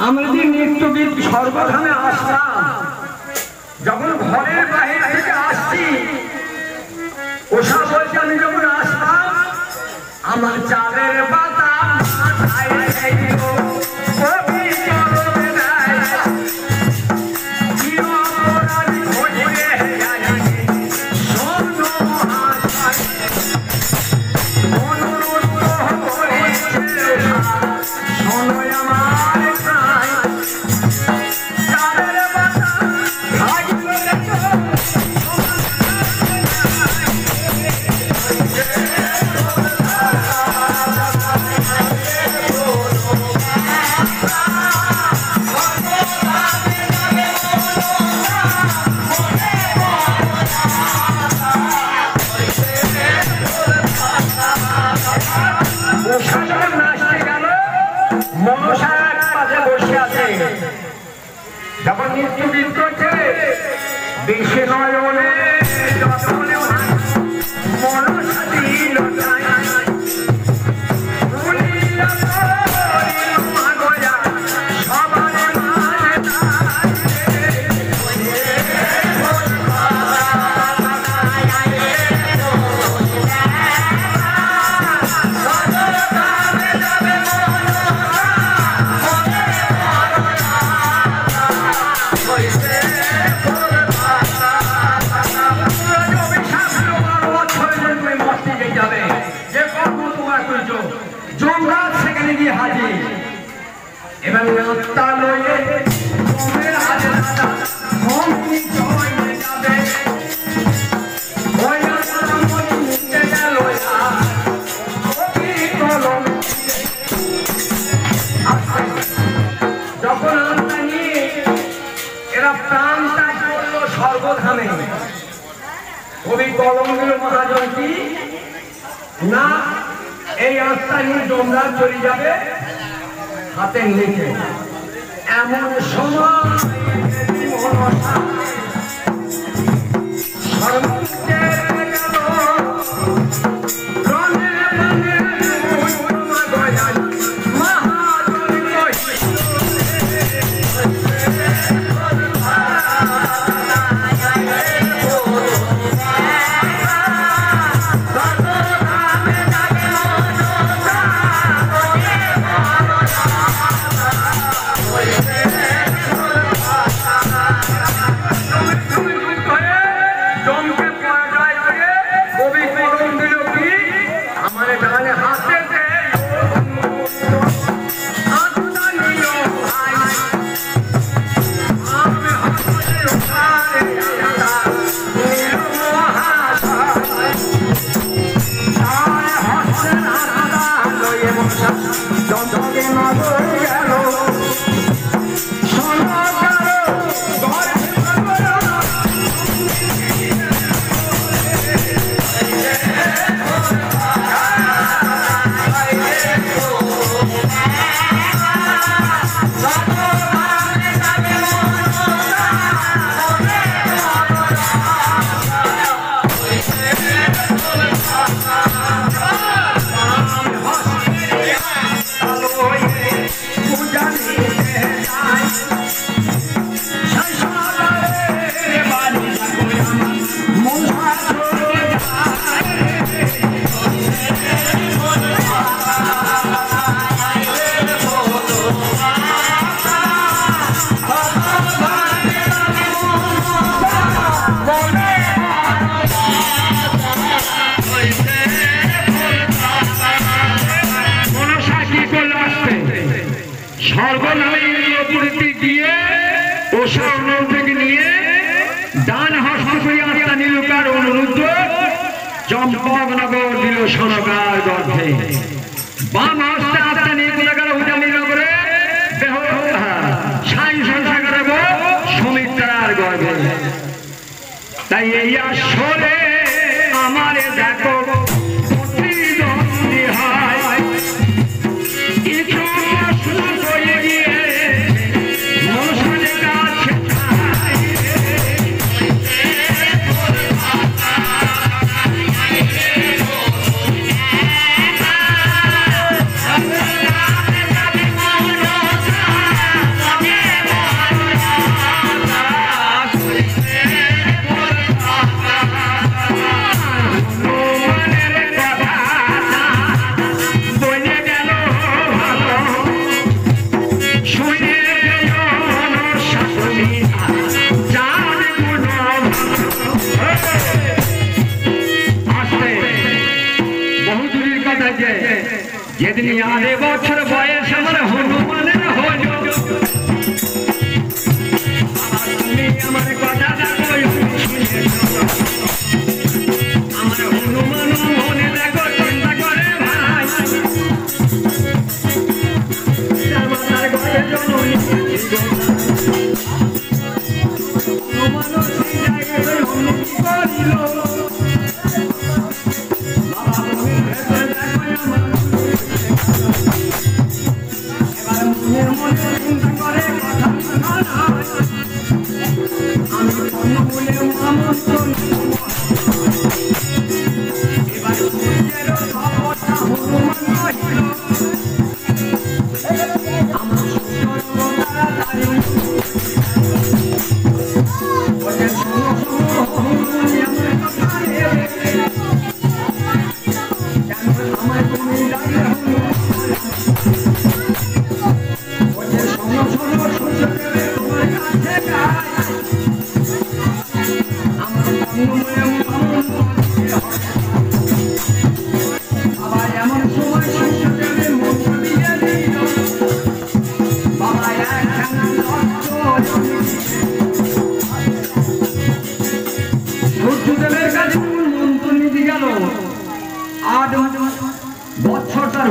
আমরা যে নিত্যগীত সর্বধামে আসলাম, যখন ঘরের বাহির থেকে আসছি, ওষা বলছে আমি যখন আসলাম আমার চাঁদের পাতা যখন নিত্যগীত করছে বেশি নয়নে মনসা দিল এবার রাস্তা লয়ে ঘুমের হাতে দাদা ঘুমনি জয় যাবে ওই রাস্তা মনে নিতে গেল যখন আমরা নিয়ে এরা প্রাণটা করলো সর্বধামে, কবি কলম দিল মহাজন কি না এই রাস্তা নিয়ে তোমরা চলে যাবে হাতের নিচে। এমন সময় চম্পকনগর দিল সনকার গর্ভে, বাম হস্তে আত্মা নিয়ে কোলে গেল উজানিনগরে, দেহ সাই সংসার সমিত্রার গর্ভে। তাই এই আসরে আমারে দেখো প্রতিদ্বন্দ্বী হয় কিছু প্রশ্ন করে গিয়ে মনসার কাছে এমনি 8 বছর বয়স আমার হনুমানের হলো তুমি আমার কথাটা কই আমার হনুমান মনে দেখো চিন্তা করে ভাই আমার ঘরে জননী হনুমান সেই জায়গায় হনুমান করিল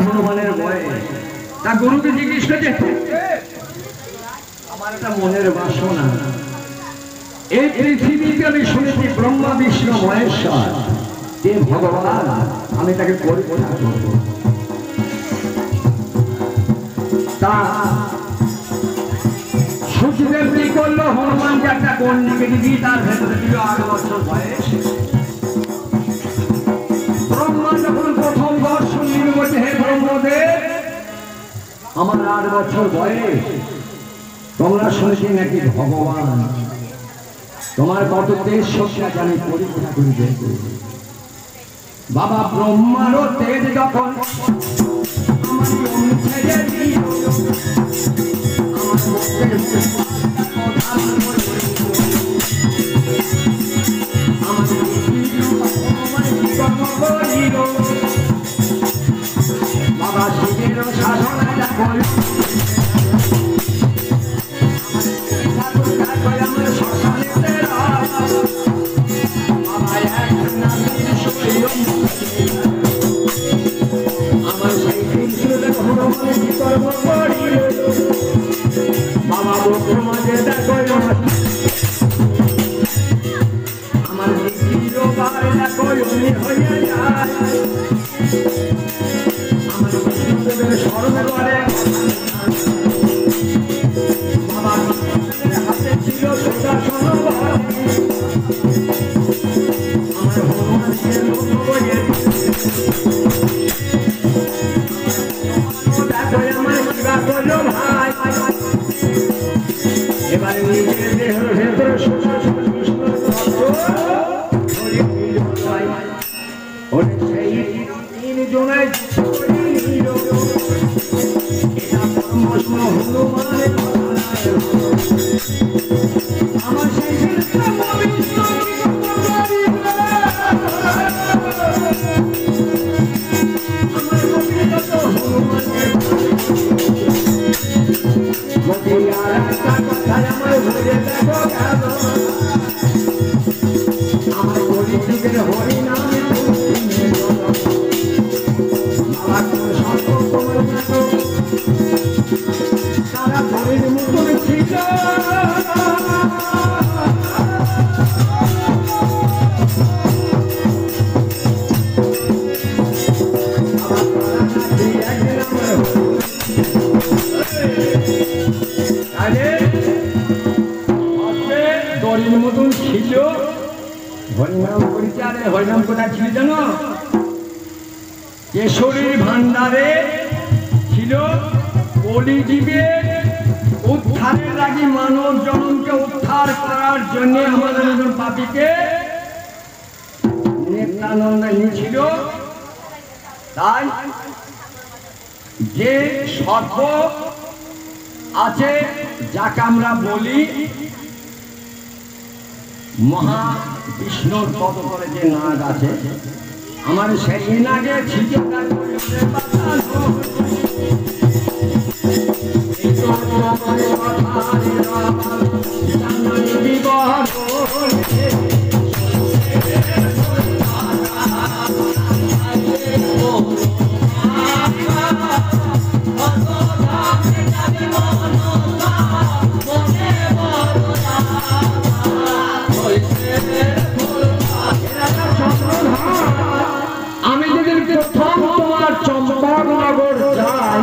হনুমানের বয়স তা গুরুকে জিজ্ঞেস করছে আমার একটা মনের বাসনা এই পৃথিবীতে আমি শুনেছি ব্রহ্মা বিষ্ণু মহেশ্বর কে ভগবান আমি তাকে পরিপূর্ণ করব তা সূর্যদেব কি করলো হনুমানকে একটা কন্যাকে দিবি তার ভেতরে ছিল 8 বছর বয়স ব্রহ্মা যখন প্রথম দর্শন নিল বলছে হে ব্রহ্মদেব আমার 8 বছর বয়স তোমরা শুনেছি নাকি ভগবান তোমার কত তেজ শক্তি আমি পরীক্ষা করি দেখব বাবা ব্রহ্মারও তেজ যখন আমার ছেড়ে দিল বাবা শিবের শাসনটা করে আমার সেই কর্ম করিল বাবা মাঝে দেখো আমার দেখো হয়ে যায় আমার স্মরণ করে বাবা হাতে ছিল সুদর্শন আমার হনুমানের এবারে নিজের দেহের ভেতরে সেই 3 জনায় হনুমানের আমার সেই আমার পরিচিতের হরিনাম তারা ঘরের মতন ছিল দড়ির মতন ছিল হরিনাম করিতে আরে হরিনাম কোথায় ছিল জানো কেশরীর ভান্ডারে ছিল কলিজীবের উদ্ধারের লাগি মানব জনমকে উদ্ধার করার জন্য আমাদের একজন পাপীকে নিত্যানন্দ নিয়েছিল তাই যে সর্প আছে যাকে আমরা বলি মহা বিষ্ণুর পদ করে যে নাগ আছে আমার সেদিন আগে ছিটে আমি যদি প্রথম তোমার চম্পকনগর যাই,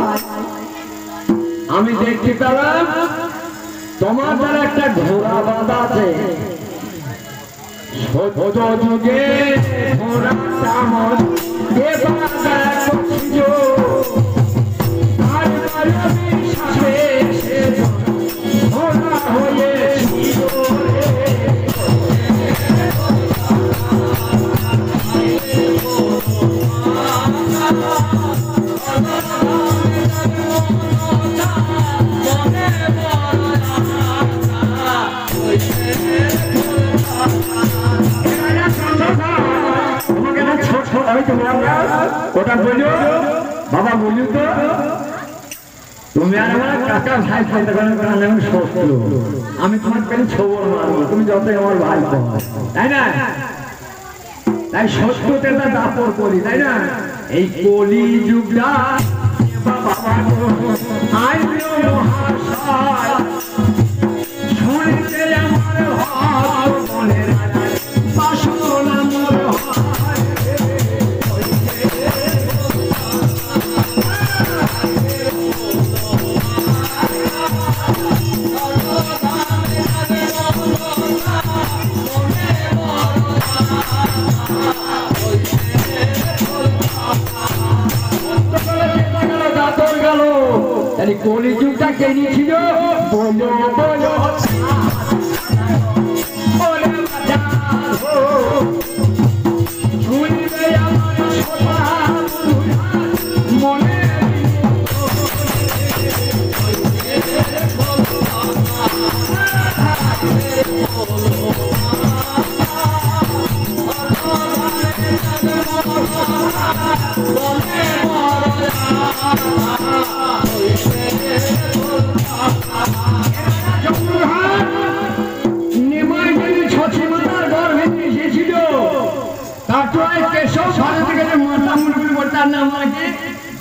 আমি দেখতে পেলাম তোমার দ্বারা একটা ঘোড়া বাঁধা আছে। যুগে ঘোড়াটা আমার ঘোড়া হয়েছিল। ওটা বলো বাবা, বলি তো তুমি আর আমার কাকা ভাই খাইতে পারেন, শত্রু। আমি তোমার পেলে ছবর মারবো, তুমি যতই আমার ভাই পাও, তাই না? তাই শত্রুতে দাপড় করি, তাই না? এই কলি যুগটা বাবা শুনতে আমার হাত মনে বাসনা মোর কলি যুগটা কে নিয়েছিল? বলো বলো মনে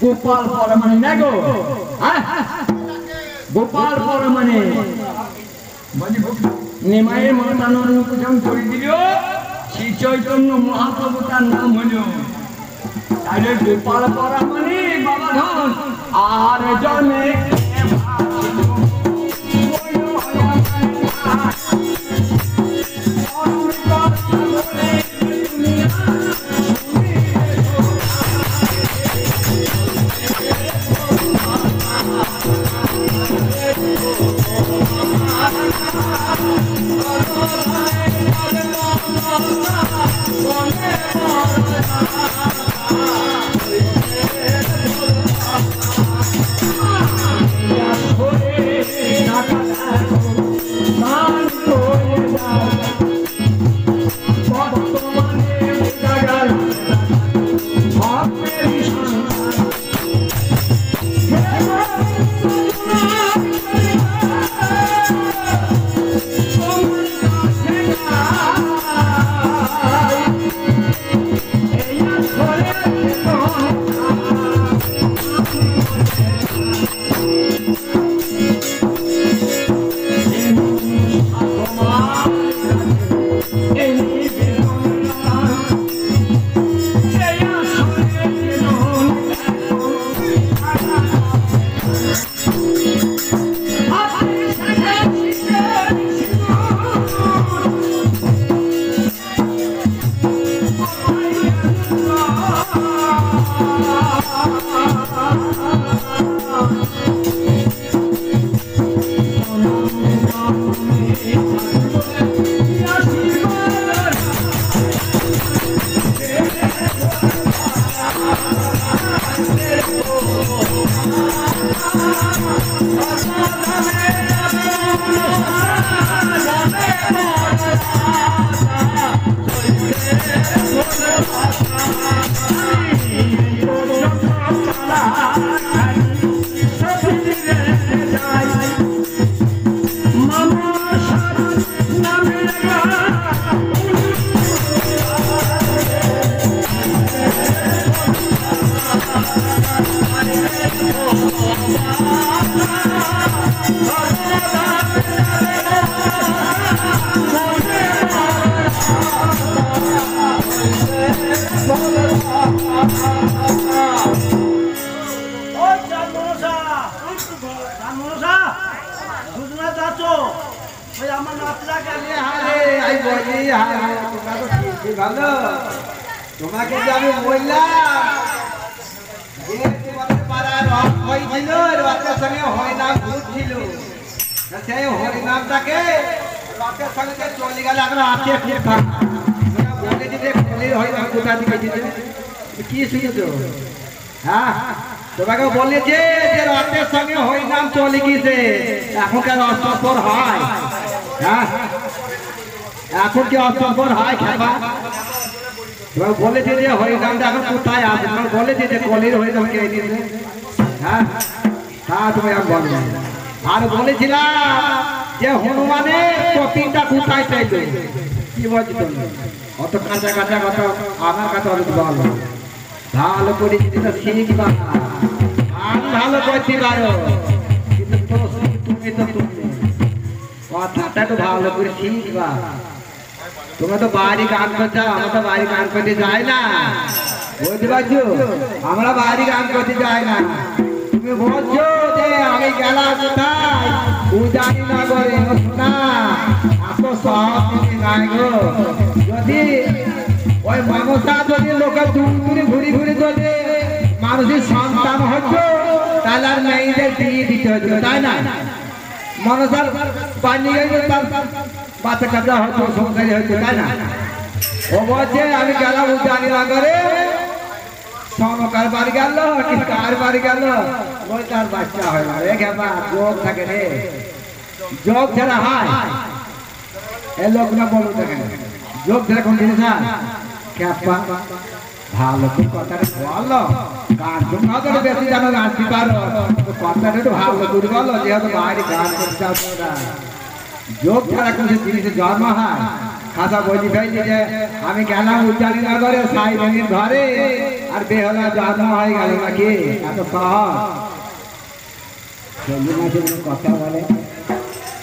গোপাল পরমাণি না গো, গোপাল পরমাণি নিমাইয়ের মাতানোর যখন করে দিল, শ্রী চৈতন্য মহাপ্রভু তার নাম হল। তাহলে গোপাল পরমাণি বাবা ধন আর জন্মে তোমাকে যে আমি বললাম যে তোমাদের পাড়ার হয়েছিল রথের সঙ্গে হরিনাম ঘুরছিল, সেই হরিনামটাকে রথের সঙ্গে চলে গেলে এখন আছে বলে দিতে হরিনাম কোথা দিকে দিতে কি শুনেছো? হ্যাঁ, তোমাকে বলেছে যে রথের সঙ্গে হরিনাম চলে গিয়েছে, এখনকার অষ্টপর হয়। হ্যাঁ, এখন কি অষ্টপর হয় খেপা? তোমাকে বলেছে যে হরিনামটা এখন কোথায় আছে, তোমাকে বলেছে যে কলির হরিনাম কে দিয়েছে। হ্যাঁ, তা তুমি আমি বলবো। আর বলেছিলাম যে হনুমানের কপিটা কোথায় চাইছো, কি বলছি তুমি? অত কাঁচা কাঁচা কথা আমার কাছে অনেক বলো, ভালো করে জিনিসটা শিখবা, আর ভালো করতে পারো, কিন্তু তুমি তো তুমি কথাটা তো ভালো করে শিখবা। তোমরা তো বাড়ি গান করছো, আমরা তো বাড়ি গান করতে যাই না, বুঝতে পারছো? আমরা বাড়ি গান করতে যাই না। তুমি বলছো যে আমি গেলাম কোথায় উজানি নগরে, না এত সব নাই গো। যদি ওই মনসা যদি লোকের দূরে ঘুরি ঘুরি যদি মানুষের সন্তান হতো তাহলে আর মেয়েদের বিয়ে দিতে হতো, তাই না? মনসার বানিয়ে গেলে তার বাচ্চা কাচ্চা হতো, সংসারী হতো, তাই না? ও বলছে আমি গেলাম উজানি নগরে, সনকার বাড়ি গেল কি কার বাড়ি গেল, ওই তার বাচ্চা হয় না। রে খেপা, যোগ থাকে রে, যোগ যারা হয় এ লোক না বলো দেখেন, যোগ যারা কোন জিনিস হয় খেপা, ভালো করে কথাটা বলো, গান তোমরা তো বেশি জানো, নাচতে পারো, কথাটা একটু ভালো করে বলো, যেহেতু বাইরে গান করতে চাও না। যোগ ছাড়া কোনো জিনিসের জন্ম হয়? খাসা বলি ফেলছি যে আমি গেলাম উজ্জানি নগরে সাই রানীর ঘরে, আর বেহলা জন্ম হয়ে গেল নাকি? এত সহজ কথা বলে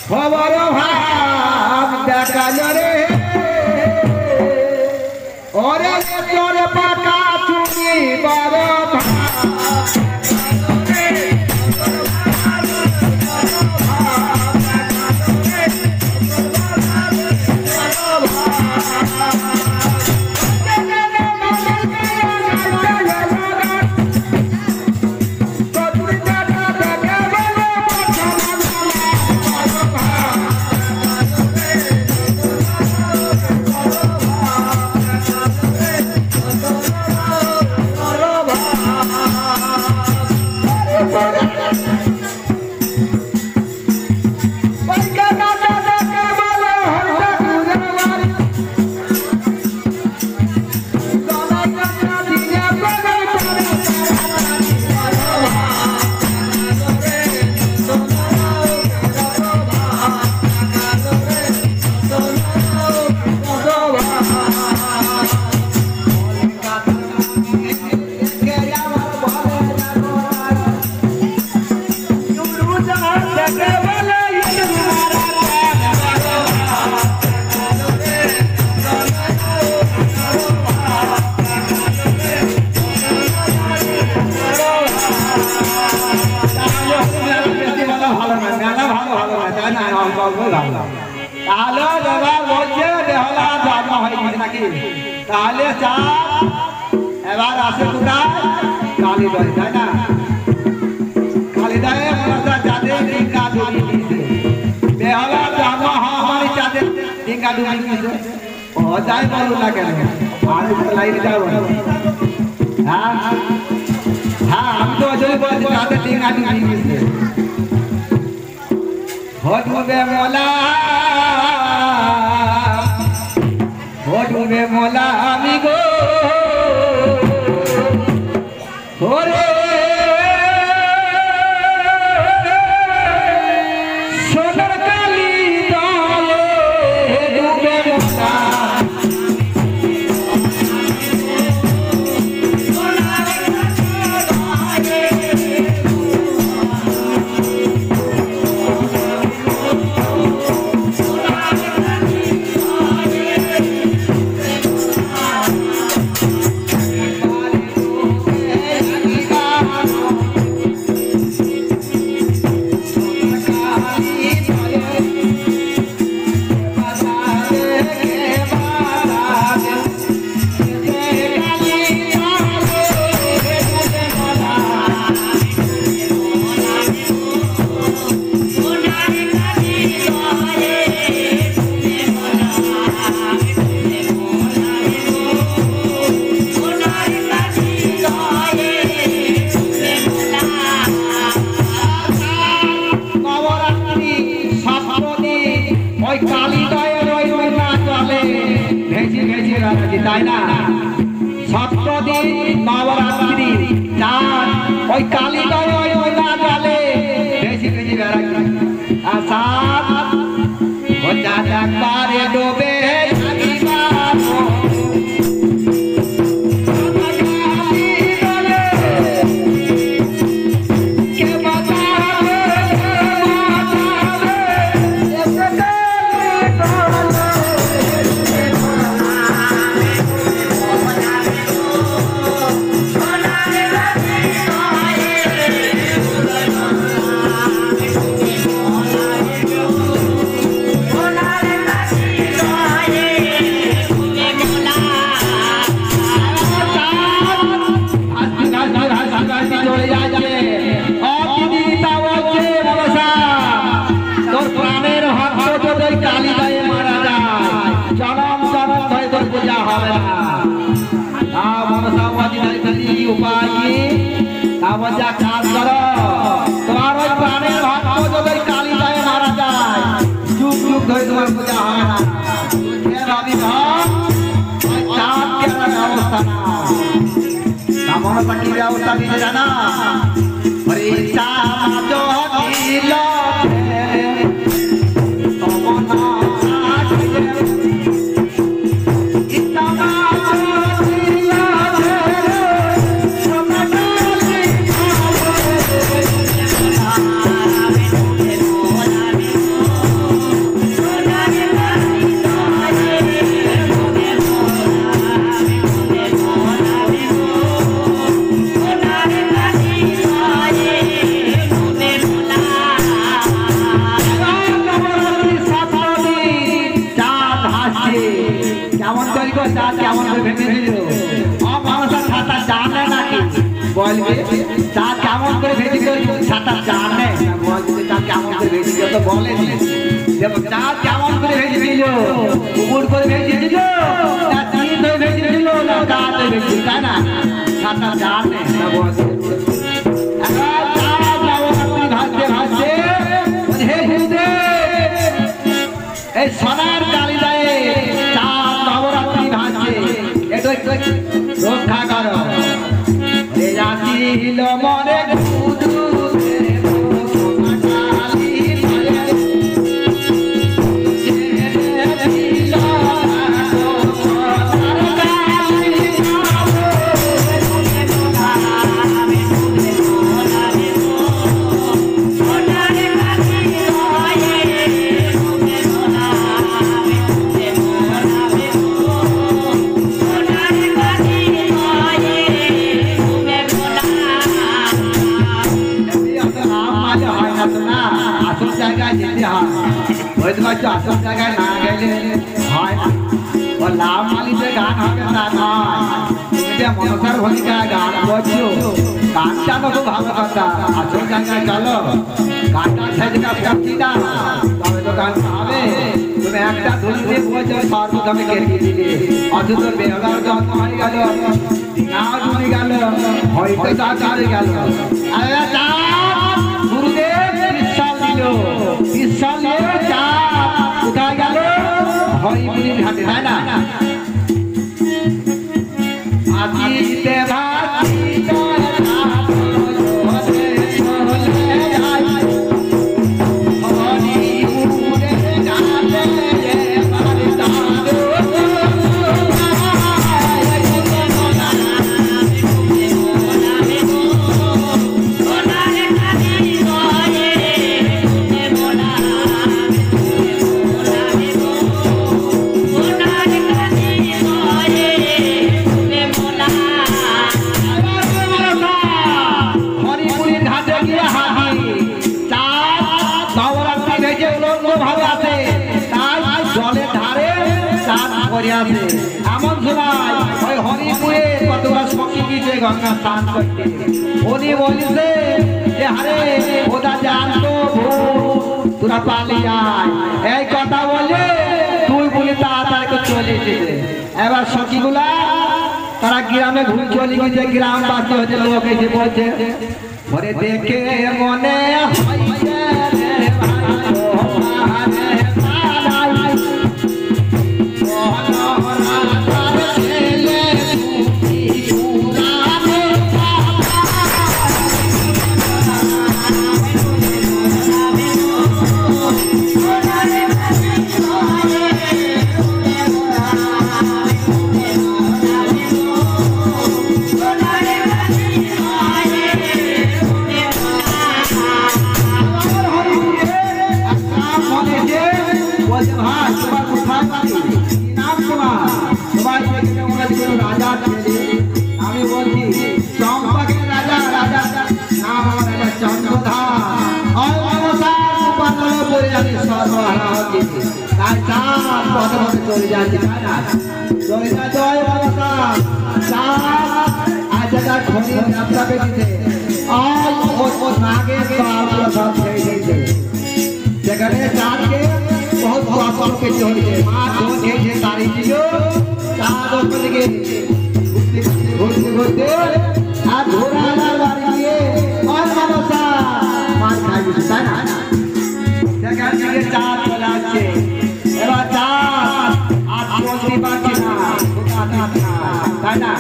খবর ভাব দেখাল রে, ওরে তোর পাকা চুনি বড় তাহলে এবার আসে কোথায়? কালীদয়, তাই না? কালীদয়ে যাদের ডিঙ্গা ডুবি দিয়েছে, বেহলা জন্ম হওয়ারই যাদের ডিঙ্গা ডুবি দিয়েছে, ও যাই বলুন না কেন, আমি লাইনে যাবো। হ্যাঁ হ্যাঁ, আমি তো ওই জন্য বলছি যাদের ডিঙ্গা ডুবি দিয়েছে। ডুবে মোলা, ডুবে মোলা আমি গো, ওরে সোনার কালী দলে ডুবে মোলা, ওই কালী দয়ের ওই না চলে ভেজি ভেজি রাখি তাই না সপ্তদিন নবরাত্রি চাঁদ ওই কালী দয়ের ওই না চলে ভেজি ভেজি রাখি আর সাত ও চাঁদ একবারে ডোবে যা কাজ করো তোমার ওই প্রাণের ভক্ত যদি কালী দয়ে মারা যায় যুগ যুগ ধরে তোমার পূজা হয় না ব্যবস্থা মনসা কি ব্যবস্থা দিতে জানা কেমন করে ভেজি সাঁতার জানে কেমন করে ভেজি তো বলেন চাঁদ কেমন করে ভেজি দিল কুকুর করে ভেজি দিল না তিন ধরে ভেজি দিল না গাছ ভেজি তাই না সাঁতার জানে ভাসছে ভাসছে এই সোনার কালী দায়ে চাঁদ নবরাত্রি ভাসছে একটু রক্ষা করো রাখিল মনে আসল জায়গায় না গেলে হয় না ও লাভ মালিতে গান হবে তা নয় তুমি যে মনসার ভূমিকা গান করছো গানটা তো খুব ভালো কথা আসল জায়গায় চলো গানটা সেদিকা করছি না তবে তো গান হবে তুমি একটা ধুলতে বলছো সর্বদমে কেটে দিলে অথচ বেহলার জন্ম হয়ে গেল না জমে গেল হয়তো তা চলে গেল গুরুদেব ঈশ্বর দিল ঈশ্বর কোথায় গেল হরিপুরির ঘাটে তাই না আজিতে এমন সময় ওই হরিপুরে কতগুলো সখী গিয়েছে গঙ্গা স্নান করতে উনি বলছে যে আরে ওটা জানতো তোরা পালিয়ে আয় এই কথা বলে তুই বলে তাড়াতাড়ি চলে এসেছে এবার সখীগুলা তারা গ্রামে ঘুরে চলে গেছে গ্রামবাসী হচ্ছে লোক এসে বলছে পরে দেখে মনে হয় তোমার কোথায় বাড়ি? কি নাম তোমার? সবাই দেখে মনে হচ্ছে রাজার ছেলে। আমি বলছি চম্পাকের রাজা, রাজার নাম আমার রাজা চন্দ্রধার। ওই মনসার উপাতলে পড়ে আমি সর্বহারা হচ্ছি। তাই চাঁদ পথে পথে চলে যাচ্ছি, তাই না? চলে যা জয় মনসা। চাঁদ আজ একটা খনির যাত্রা পেয়েছে। আজ ও নাগের বাবুরা সব ছেড়ে দিয়েছে। সেখানে চাঁদকে বহুত কষ্ট পেতে হয়েছে। মা ধন খেয়েছে তারি ছিল। চাঁদ ওপর থেকে ঘুরতে ঘুরতে আর ঘোরা আলার বাড়ি গিয়ে ওই মনসা মাছ খাই দিচ্ছে, তাই না? সেখান থেকে চাঁদ চলে আসছে। এবার চাঁদ আর চলতে পারছে না, তাই না?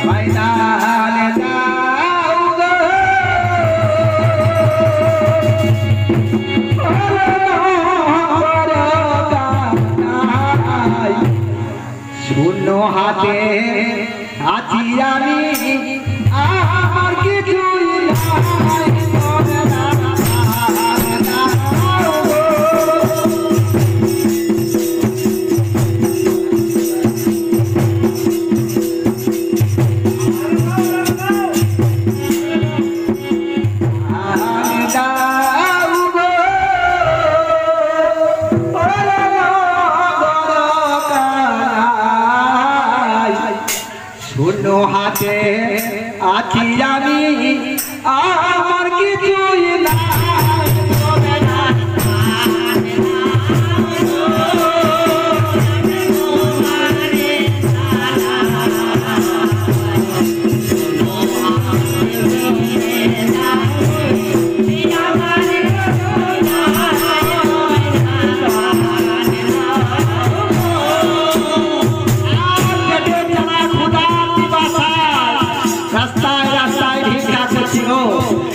ভাই তাহলে যাও গো, শূন্য হাতে আছি আমি, আমার কিছুই নাই। শূন্য হাতে আছি আমি, আমার কিছুই নাই।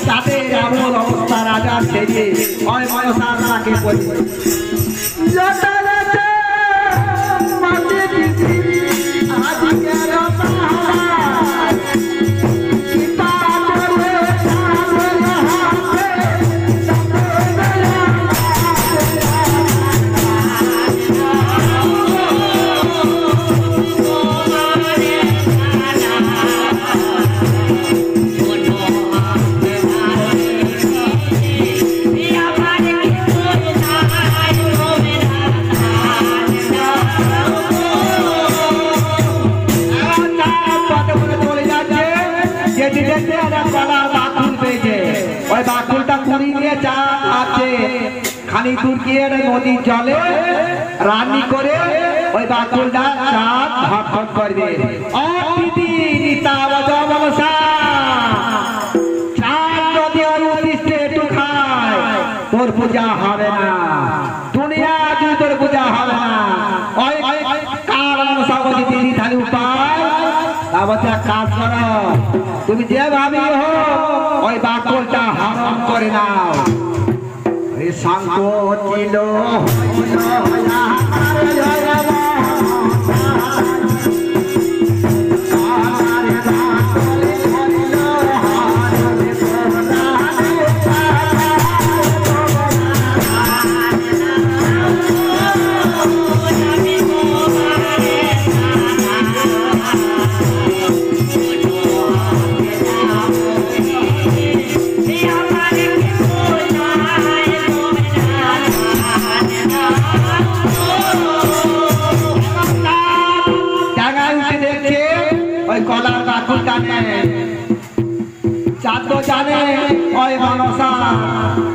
তাদের এমন অবস্থা রাজার ছেড়ে ওই মনসার তাকে বলছে ওই বাকুলটা কুড়ি নিয়ে চাঁদ আছে খানি দূর গিয়ে নদীর জলে রান্নি করে ওই বাকুলটা চাঁদ ভক্ষণ করবে। চাঁদ যদি ওর উদ্দেশ্যে একটু খায় তোর পূজা হবে না, দুনিয়া যদি তোর পূজা হবে না। ওই কারণ সবজি দিদি তাহলে উপায় কাজ করো, তুমি যে ভাবি হো ওই বাকলটা হরণ করে নাও। শান্ত ছিল কলার বাকুল টানে চাঁদ জানে ওই মনসা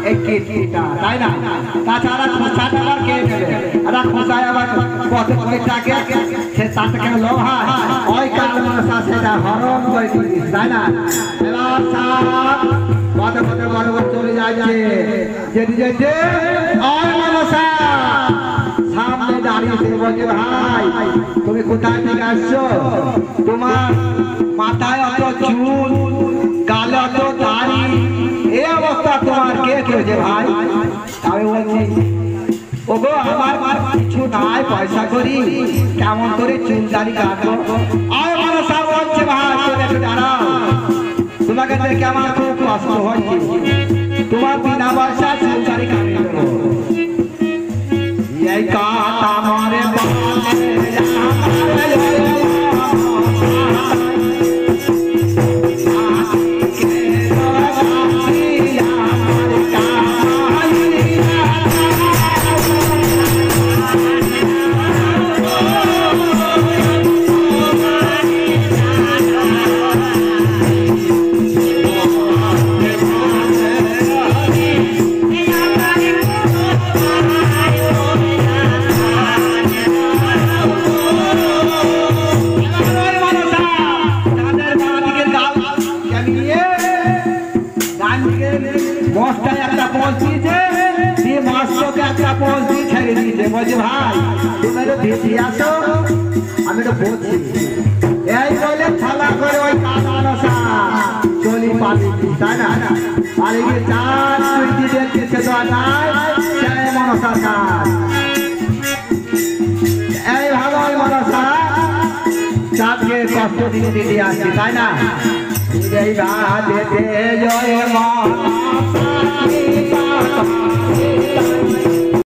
এই কীর্তিটা, তাই না? তাছাড়া খোঁচাটা আবার কে নেবে? খোঁচায় আবার পথে পথে থাকে সে তাতে কেন লোভ হয়? ওই কাল মনসা সেটা হরণ করে দিস, তাই না? এবার চাঁদ পথে পথে বড় বড় চলে যাচ্ছে, যেতে যেতে ওই মনসা সামনে দাঁড়িয়ে বলছে ভাই তুমি কোথায় থেকে আসছো? তোমার মাথায় অত চুল, গালে অত দাড়ি, এই অবস্থা তোমার কে করেছে ভাই? আমি বলছি ওগো আমার কিছু নাই, পয়সা করি কেমন করে চুল দাড়ি কাটবো? আর মনসা বলছে ভাই একটু দাঁড়াও, তোমাকে দেখে আমার খুব কষ্ট হচ্ছে তোমার বিনা পয়সা চুলকারি কাটি দেবো এই কাটা মারে বলছি ভাই তুমি একটু ভেসে আসো আমি একটু বলছি এই বলে থালা করে ওই কাটা নশা চলি পালিয়ে তাই না পালিয়ে চার তুই দেখতেছে তো নাই সেই মনসার কাজ এই ভালো ওই মনসা চাঁদকে কষ্ট দিয়ে দিতে আসছি তাই না এই বাদে জয় মা